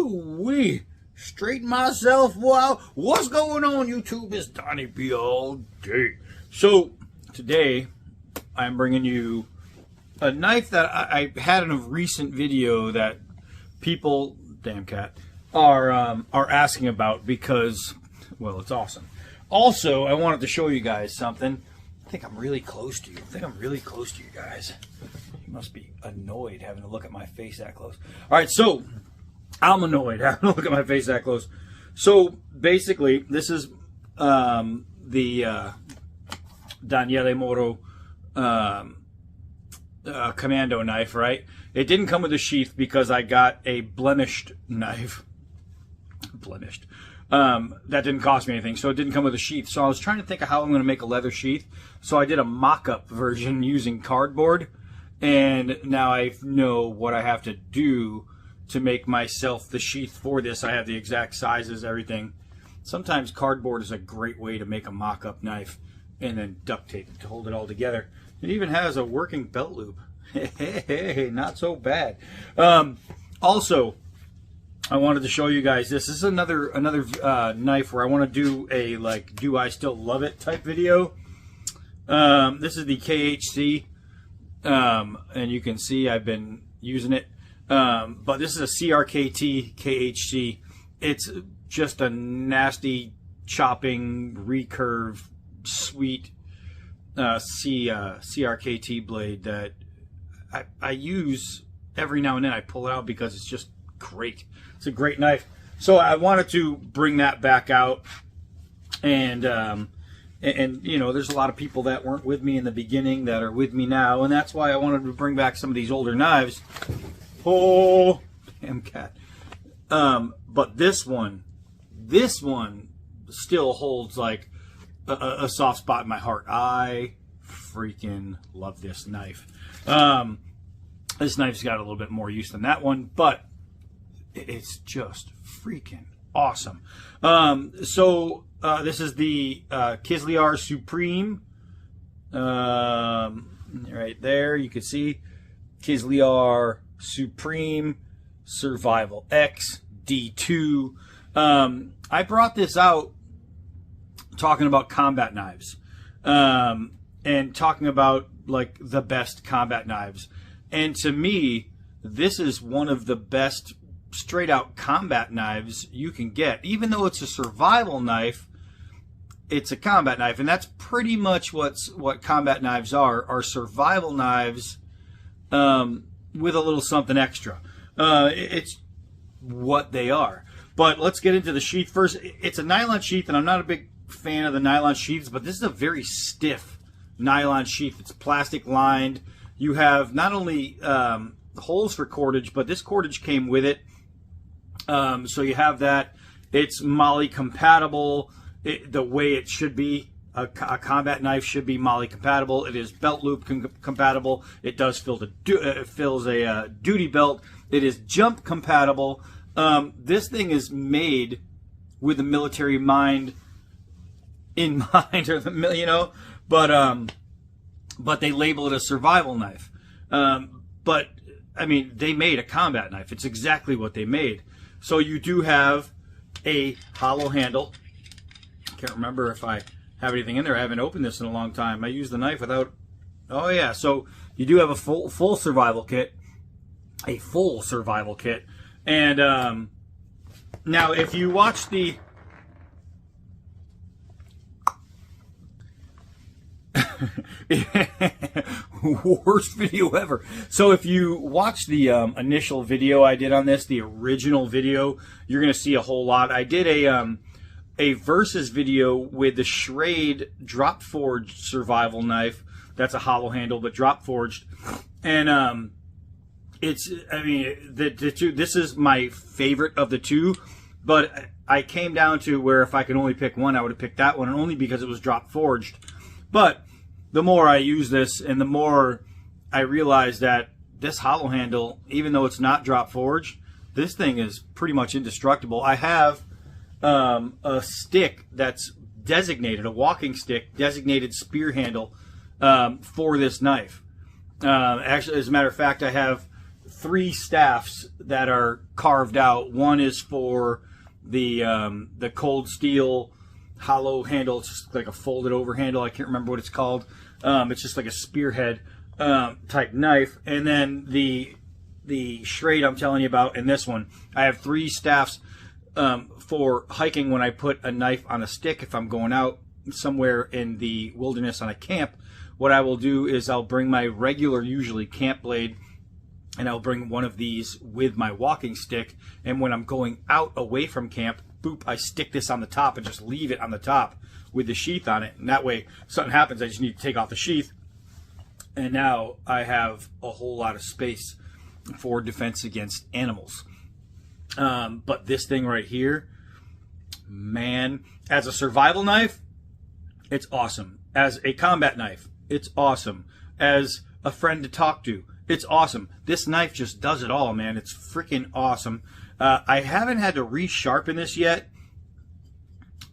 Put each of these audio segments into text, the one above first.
Ooh-wee. Straighten myself. Wow. What's going on, YouTube? It's Donnie B all day. So, today, I'm bringing you a knife that I had in a recent video that people, damn cat, are asking about because, well, it's awesome. Also, I wanted to show you guys something. I think I'm really close to you. Guys. You must be annoyed having to look at my face that close. All right, so I'm annoyed having to look at my face that close. So basically, this is the Daniele Moro commando knife, right? It didn't come with a sheath because I got a blemished knife. Blemished. That didn't cost me anything, so it didn't come with a sheath. So I was trying to think of how I'm going to make a leather sheath. So I did a mock-up version using cardboard, and now I know what I have to do to make myself the sheath for this. I have the exact sizes, everything. Sometimes cardboard is a great way to make a mock-up knife, and then duct tape it to hold it all together. It even has a working belt loop. Hey, not so bad. Also, I wanted to show you guys this. This is another knife where I want to do a like, do I still love it type video. This is the KHC, and you can see I've been using it. But this is a CRKT KHC. It's just a nasty chopping recurve sweet CRKT blade that I use every now and then. I pull it out because it's just great. It's a great knife. So I wanted to bring that back out, and you know, there's a lot of people that weren't with me in the beginning that are with me now, and that's why I wanted to bring back some of these older knives. Oh, damn cat. But this one still holds like a soft spot in my heart. I freaking love this knife. This knife's got a little bit more use than that one, but it's just freaking awesome. So this is the Kizlyar Supreme. Right there, you can see Kizlyar Supreme Survival X D2. I brought this out talking about combat knives, and talking about like the best combat knives. And to me, this is one of the best straight out combat knives you can get. Even though it's a survival knife, it's a combat knife, and that's pretty much what combat knives are survival knives with a little something extra. It's what they are. But let's get into the sheath first. It's a nylon sheath, and I'm not a big fan of the nylon sheaths, but this is a very stiff nylon sheath. It's plastic lined. You have not only holes for cordage, but this cordage came with it. So you have that. It's MOLLE compatible the way it should be. A combat knife should be MOLLE compatible. It is belt loop compatible. It does fills a duty belt. It is jump compatible. This thing is made with the military mind in mind, or the, you know, but they label it a survival knife. But I mean, they made a combat knife. It's exactly what they made. So you do have a hollow handle. Can't remember if I have anything in there. I haven't opened this in a long time. I used the knife without. Oh yeah. So you do have a full survival kit, and now if you watch the worst video ever. So if you watch the initial video I did on this, the original video, you're going to see a whole lot. I did a versus video with the Schrade drop forged survival knife. That's a hollow handle, but drop forged. And it's, I mean, the two, this is my favorite of the two, but I came down to where if I could only pick one, I would have picked that one, and only because it was drop forged. But the more I use this, and the more I realize that this hollow handle, even though it's not drop forged, this thing is pretty much indestructible. I have a stick that's designated, a walking stick, designated spear handle for this knife. Actually, as a matter of fact, I have 3 staffs that are carved out. One is for the cold steel hollow handle. It's just like a folded over handle. I can't remember what it's called. It's just like a spearhead type knife. And then the Schrade I'm telling you about, and this one, I have 3 staffs for hiking when I put a knife on a stick. If I'm going out somewhere in the wilderness on a camp, what I will do is I'll bring my regular, usually camp blade, and I'll bring one of these with my walking stick. And when I'm going out away from camp, boop, I stick this on the top and just leave it on the top with the sheath on it. And that way, if something happens, I just need to take off the sheath. And now I have a whole lot of space for defense against animals. But this thing right here, man, as a survival knife, it's awesome. As a combat knife, it's awesome. As a friend to talk to, it's awesome. This knife just does it all, man. It's freaking awesome. I haven't had to resharpen this yet.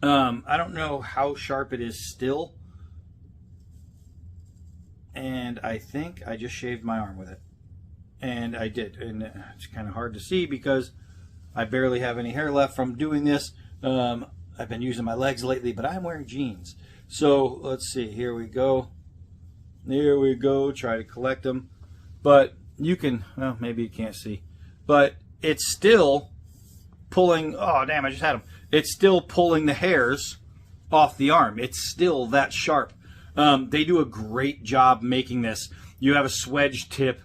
I don't know how sharp it is still. And I think I just shaved my arm with it. And I did. And it's kind of hard to see because I barely have any hair left from doing this. I've been using my legs lately, but I'm wearing jeans. So let's see. Here we go. There we go. Try to collect them. But you can, well, maybe you can't see. But it's still pulling, oh, damn, I just had them. It's still pulling the hairs off the arm. It's still that sharp. They do a great job making this. You have a swedge tip.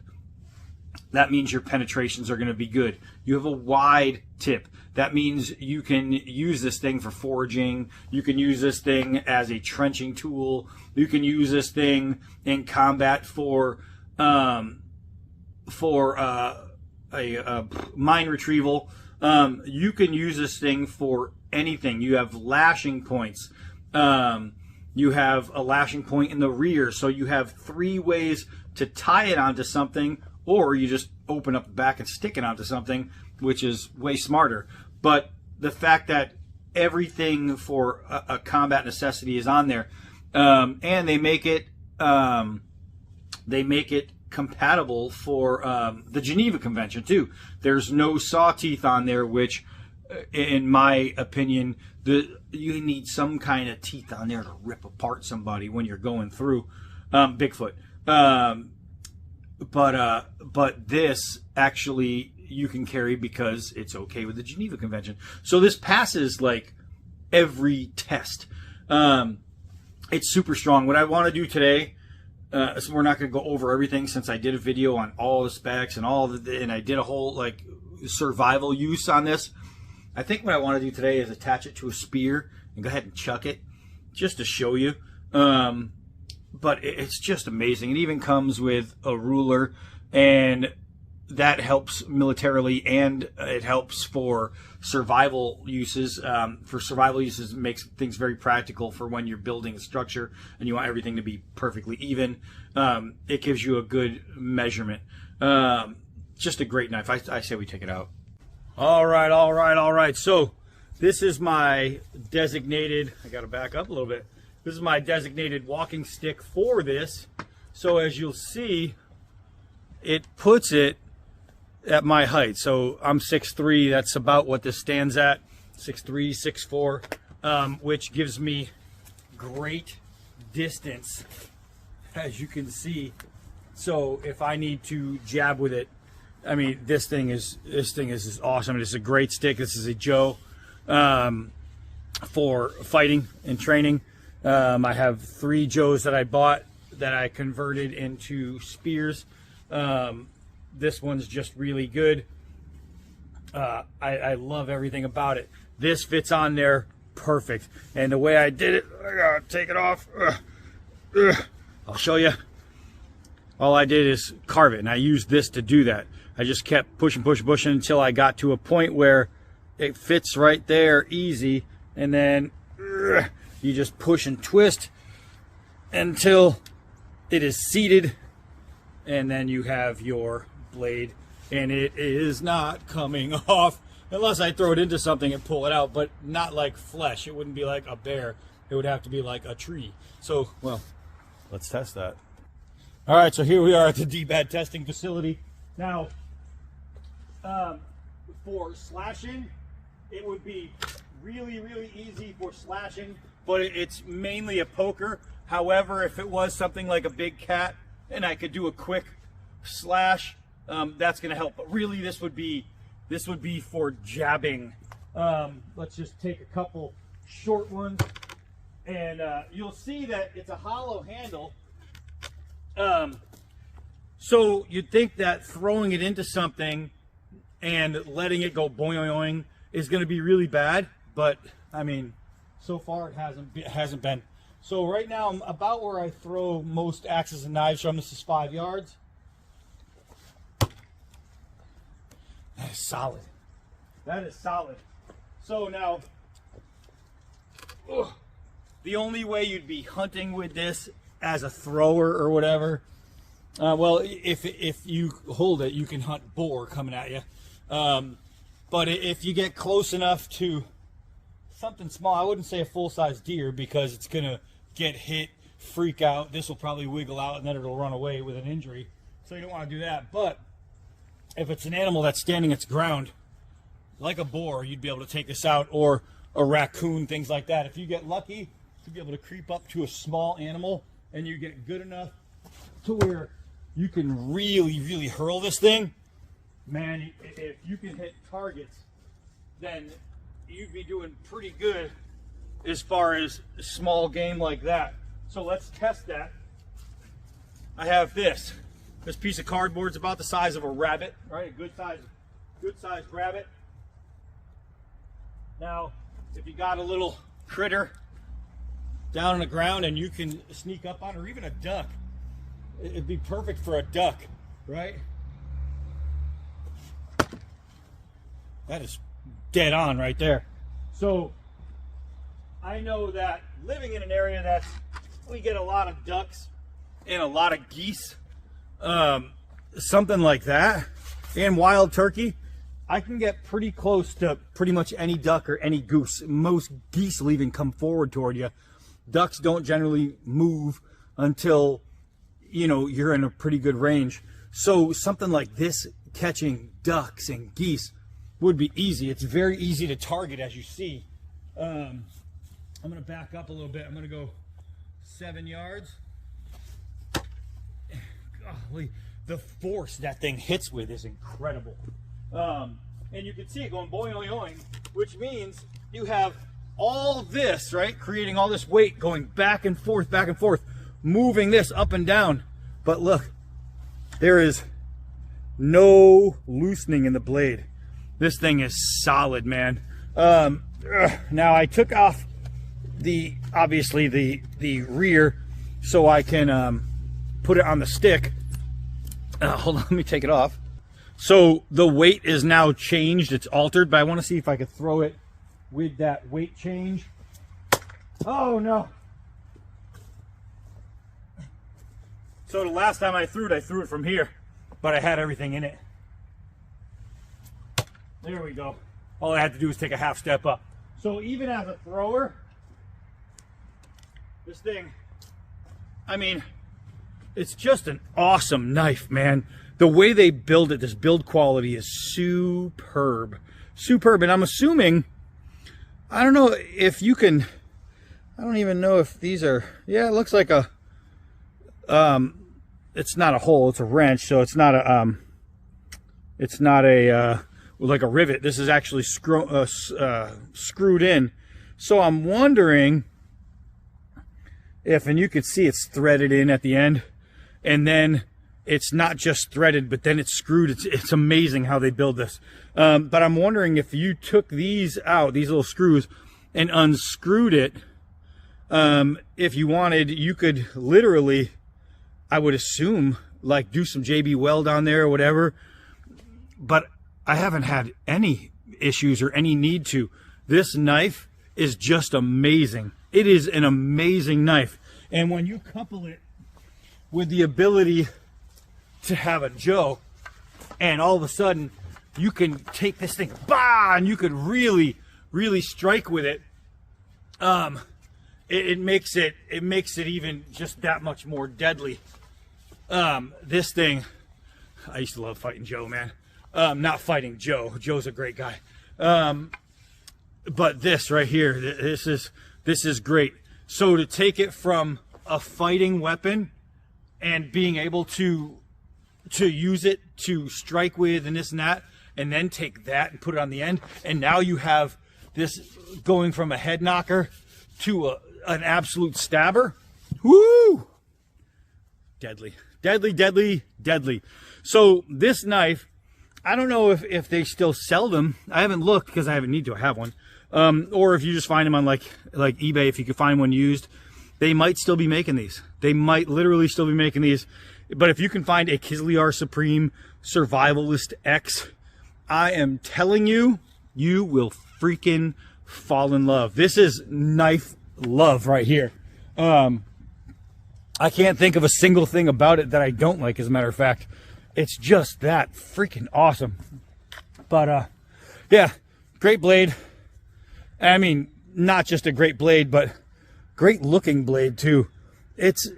That means your penetrations are going to be good. You have a wide tip. That means you can use this thing for foraging. You can use this thing as a trenching tool. You can use this thing in combat for mine retrieval. You can use this thing for anything. You have lashing points. You have a lashing point in the rear, so you have 3 ways to tie it onto something, or you just open up the back and stick it onto something, which is way smarter. But the fact that everything for a combat necessity is on there, and they make it compatible for the Geneva Convention too. There's no saw teeth on there, which, in my opinion, you need some kind of teeth on there to rip apart somebody when you're going through Bigfoot. But this actually you can carry because it's okay with the Geneva Convention. So this passes like every test. It's super strong. What I want to do today, so we're not going to go over everything since I did a video on all the specs and and I did a whole like survival use on this. I think what I want to do today is attach it to a spear and go ahead and chuck it just to show you. But it's just amazing. It even comes with a ruler, and that helps militarily, and it helps for survival uses. For survival uses, it makes things very practical for when you're building a structure and you want everything to be perfectly even. It gives you a good measurement. Just a great knife. I say we take it out. All right. So this is my designated, I got to back up a little bit. This is my designated walking stick for this. So as you'll see, it puts it at my height. So I'm 6'3", that's about what this stands at, 6'3", 6'4", which gives me great distance, as you can see. So if I need to jab with it, I mean, this thing is awesome. It's a great stick. This is a Joe for fighting and training. I have 3 Joes that I bought that I converted into spears. This one's just really good. I love everything about it. This fits on there perfect. And the way I did it, I gotta take it off. I'll show you. All I did is carve it, and I used this to do that. I just kept pushing until I got to a point where it fits right there easy, and then you just push and twist until it is seated, and then you have your blade, and it is not coming off unless I throw it into something and pull it out, but not like flesh. It wouldn't be like a bear. It would have to be like a tree. So, well, let's test that. All right, so here we are at the DBAT testing facility. Now, For slashing, it would be really, really easy for slashing, but it's mainly a poker. However, if it was something like a big cat and I could do a quick slash, that's going to help. But really, this would be for jabbing. Let's just take a couple short ones, and you'll see that it's a hollow handle. So you'd think that throwing it into something and letting it go boing is going to be really bad, but I mean, so far it hasn't been. So right now I'm about where I throw most axes and knives from. This is 5 yards. That is solid. That is solid. So now, the only way you'd be hunting with this as a thrower or whatever, well, if you hold it, you can hunt boar coming at you. But if you get close enough to something small, I wouldn't say a full-size deer because it's going to get hit, freak out. This will probably wiggle out and then it'll run away with an injury. So you don't want to do that. But if it's an animal that's standing its ground, like a boar, you'd be able to take this out, or a raccoon, things like that. If you get lucky to be able to creep up to a small animal and you get good enough to where you can really, really hurl this thing, man, if you can hit targets, then you'd be doing pretty good as far as small game like that. So let's test that. I have this piece of cardboard's about the size of a rabbit, right? A good sized rabbit. Now, if you got a little critter down on the ground and you can sneak up on, or even a duck, it'd be perfect for a duck, right? That is dead on right there. So I know that living in an area that's, we get a lot of ducks and a lot of geese, something like that, and wild turkey, I can get pretty close to pretty much any duck or any goose. Most geese will even come forward toward you. Ducks don't generally move until, you know, you're in a pretty good range. So something like this, catching ducks and geese, would be easy. It's very easy to target, as you see. I'm going to back up a little bit. I'm going to go 7 yards. Golly, the force that thing hits with is incredible. And you can see it going boing, boing, boing, which means you have all this, right? Creating all this weight going back and forth, moving this up and down. But look, there is no loosening in the blade. This thing is solid, man. Now I took off obviously the rear so I can put it on the stick. Hold on, let me take it off. So the weight is now changed, it's altered, but I want to see if I could throw it with that weight change. Oh no. So the last time I threw it from here, but I had everything in it. There we go. All I had to do was take a half step up. So even as a thrower, this thing, I mean, it's just an awesome knife, man. The way they build it, this build quality is superb. Superb. And I'm assuming, I don't know if you can, I don't even know if these are, yeah, it looks like a, it's not a hole, it's a wrench, so it's not a, like a rivet. This is actually screwed in. So I'm wondering if, and you could see it's threaded in at the end, and then it's not just threaded, but then it's screwed. It's amazing how they build this. But I'm wondering if you took these out, these little screws, and unscrewed it, if you wanted, you could literally, I would assume, like do some JB weld on there or whatever. But I haven't had any issues or any need to. This knife is just amazing. It is an amazing knife. And when you couple it with the ability to have a Joe, and all of a sudden you can take this thing, bah, and you could really, really strike with it. It makes it even just that much more deadly. This thing, I used to love fighting Joe, man. Not fighting Joe. Joe's a great guy. But this right here, this is great. So to take it from a fighting weapon and being able to use it to strike with and this and that, and then take that and put it on the end, and now you have this going from a head knocker to an absolute stabber. Woo! Deadly, deadly, deadly, deadly. So this knife, I don't know if they still sell them. I haven't looked because I haven't need to. I have one. Or if you just find them on like eBay, if you could find one used, they might still be making these. They might literally still be making these. But if you can find a Kizlyar Supreme Survivalist X, I am telling you, you will freaking fall in love. This is knife love right here. I can't think of a single thing about it that I don't like, as a matter of fact. It's just that freaking awesome. But, yeah, great blade. I mean, not just a great blade, but great looking blade, too. It's,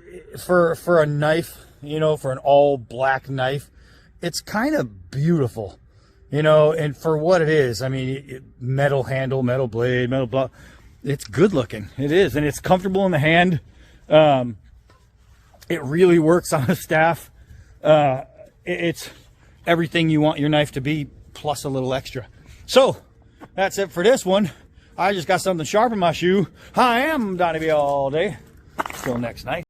for a knife, you know, for an all black knife, it's kind of beautiful, you know, and for what it is, I mean, metal handle, metal blade, metal blah, it's good looking. It is, and it's comfortable in the hand. It really works on a staff. It's everything you want your knife to be, plus a little extra. So that's it for this one. I just got something sharp in my shoe. I am Donnie B all day. Till next night.